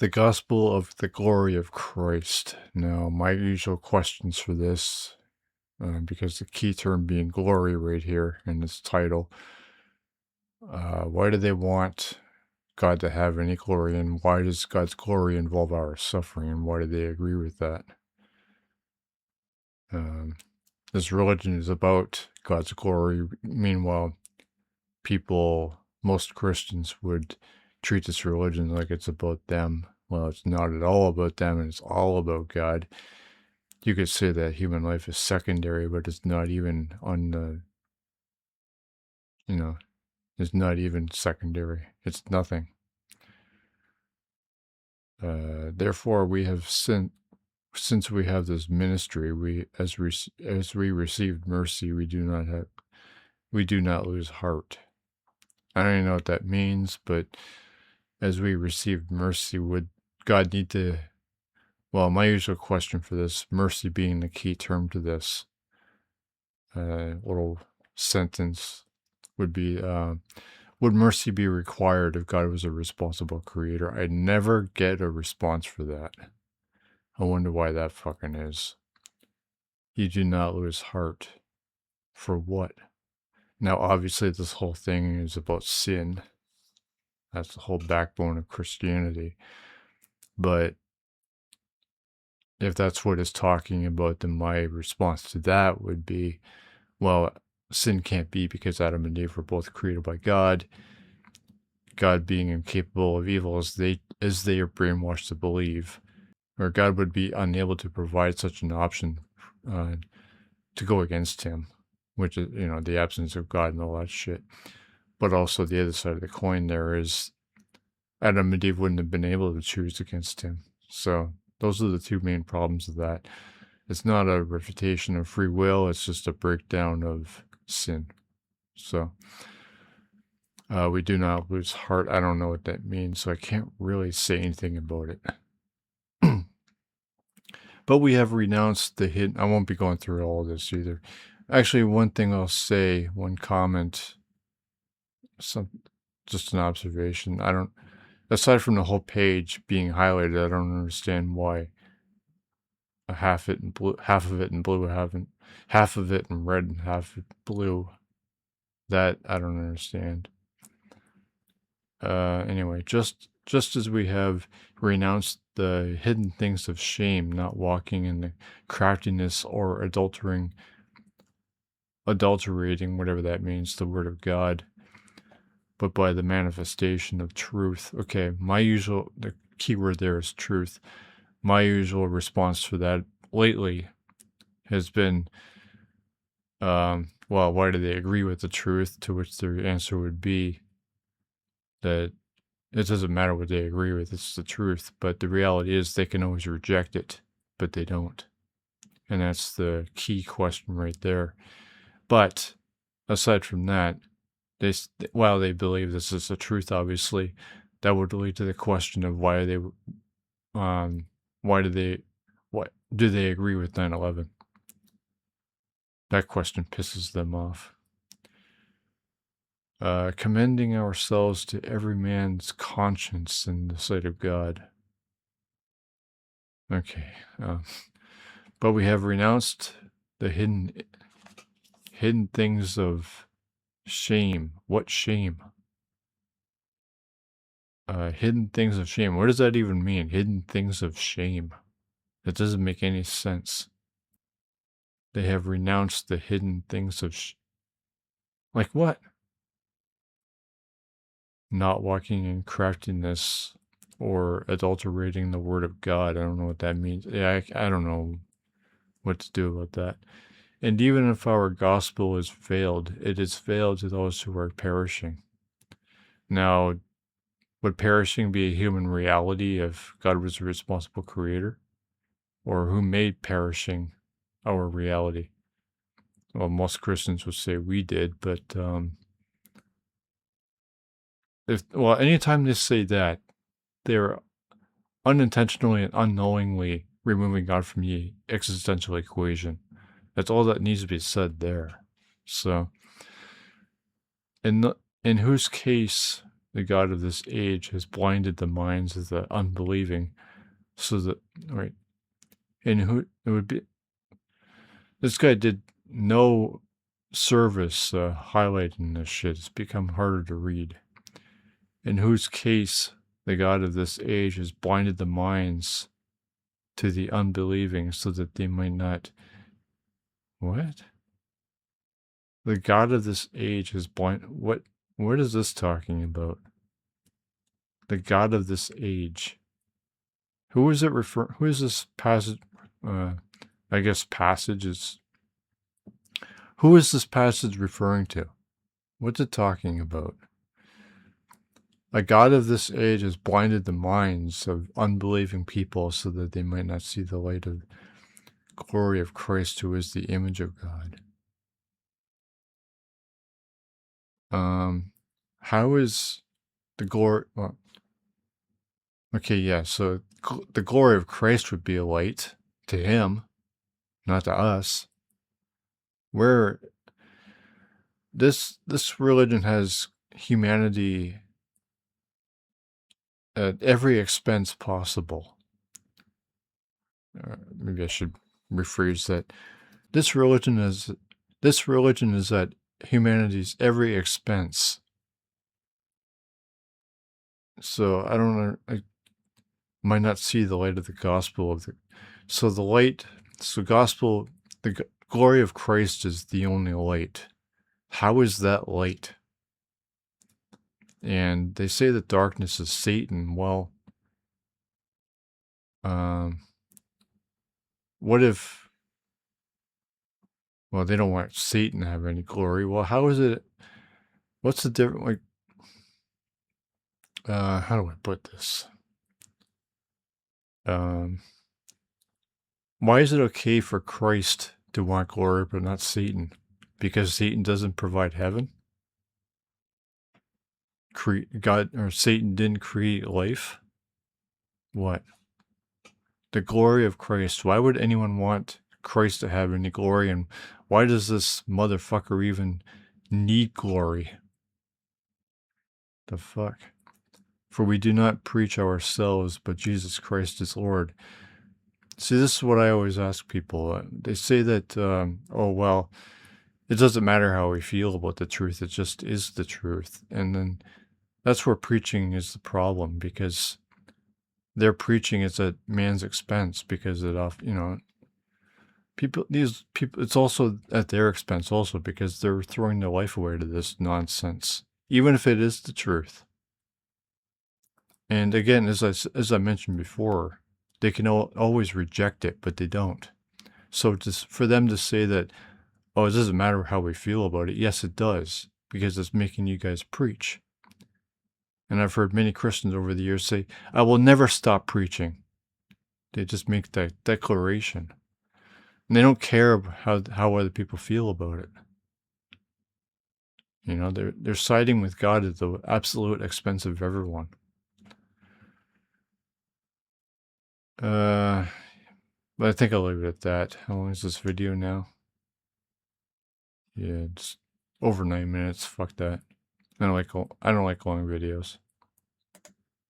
The gospel of the glory of Christ. Now, my usual questions for this, because the key term being glory right here in this title, why do they want God to have any glory, and why does God's glory involve our suffering, and why do they agree with that? This religion is about God's glory. Meanwhile, most Christians would treat this religion like it's about them. Well, it's not at all about them, and it's all about God. You could say that human life is secondary, but it's not even on the, it's not even secondary. It's nothing. Therefore, we have since we have this ministry, as we received mercy, we do not lose heart. I don't even know what that means, but as we received mercy, would God need to? Well, my usual question for this, mercy being the key term to this little sentence, would be, would mercy be required if God was a responsible creator? I never get a response for that. I wonder why that fucking is. You do not lose heart. For what? Now, obviously, this whole thing is about sin. That's the whole backbone of Christianity. But if that's what it's talking about, then my response to that would be, well, sin can't be because Adam and Eve were both created by God. God being incapable of evil as they are brainwashed to believe, or God would be unable to provide such an option to go against him, which is, the absence of God and all that shit. But also the other side of the coin there is Adam and Eve wouldn't have been able to choose against him. So those are the two main problems of that. It's not a refutation of free will, it's just a breakdown of sin. So we do not lose heart. I don't know what that means, so I can't really say anything about it. But we have renounced the hidden. I won't be going through all of this either. Actually, one thing I'll say, one comment, just an observation. Aside from the whole page being highlighted, I don't understand why half of it in blue, half of it in red, and half in blue. That I don't understand. Anyway, just as we have renounced the hidden things of shame, not walking in the craftiness or adulterating, whatever that means, the word of God, but by the manifestation of truth. Okay, the key word there is truth. My usual response to that lately has been, well, why do they agree with the truth? To which their answer would be that it doesn't matter what they agree with, it's the truth. But the reality is they can always reject it, but they don't. And that's the key question right there. But aside from that, while they believe this is the truth, obviously, that would lead to the question of why do they agree with 9/11? That question pisses them off. Commending ourselves to every man's conscience in the sight of God. Okay. But we have renounced the hidden things of shame. What shame? Hidden things of shame. What does that even mean? Hidden things of shame. That doesn't make any sense. They have renounced the hidden things of like what? Not walking in craftiness or adulterating the word of God. I don't know what that means. Yeah, I don't know what to do about that. And even if our gospel is veiled, it is veiled to those who are perishing. Now, would perishing be a human reality if God was a responsible creator? Or who made perishing our reality? Well, most Christians would say we did, but anytime they say that, they're unintentionally and unknowingly removing God from the existential equation. That's all that needs to be said there. So, in whose case the God of this age has blinded the minds of the unbelieving, so that, right, and who it would be, this guy did no service highlighting this shit. It's become harder to read. In whose case the God of this age has blinded the minds to the unbelieving, so that they might not. What? The God of this age is blind. What is this talking about? The God of this age. Who is it refer? Who is this passage? I guess passage is. Who is this passage referring to? What's it talking about? A God of this age has blinded the minds of unbelieving people, so that they might not see the light of glory of Christ, who is the image of God. How is the glory? Well, okay, yeah. So the glory of Christ would be a light to him, not to us. Where this religion has humanity at every expense possible. Maybe I should rephrase that. This religion is at humanity's every expense. So I don't know. I might not see the light of the gospel of the. So the light. So gospel. The glory of Christ is the only light. How is that light? And they say that darkness is Satan. Well, what if? Well, they don't want Satan to have any glory. Well, how is it? What's the difference? Like, how do I put this? Why is it okay for Christ to want glory but not Satan? Because Satan doesn't provide heaven? God or Satan didn't create life? What? The glory of Christ. Why would anyone want Christ to have any glory? And why does this motherfucker even need glory? The fuck? For we do not preach ourselves, but Jesus Christ is Lord. See, this is what I always ask people. They say that, oh, well, it doesn't matter how we feel about the truth. It just is the truth. And then that's where preaching is the problem, because their preaching is at man's expense, because it, these people, it's also at their expense also, because they're throwing their life away to this nonsense, even if it is the truth. And again, as I mentioned before, they can always reject it, but they don't. So for them to say that, oh, it doesn't matter how we feel about it. Yes, it does, because it's making you guys preach. And I've heard many Christians over the years say, I will never stop preaching. They just make that declaration. And they don't care how other people feel about it. You know, they're siding with God at the absolute expense of everyone. But I think I'll leave it at that. How long is this video now? Yeah, it's over 9 minutes. Fuck that. I don't like long videos.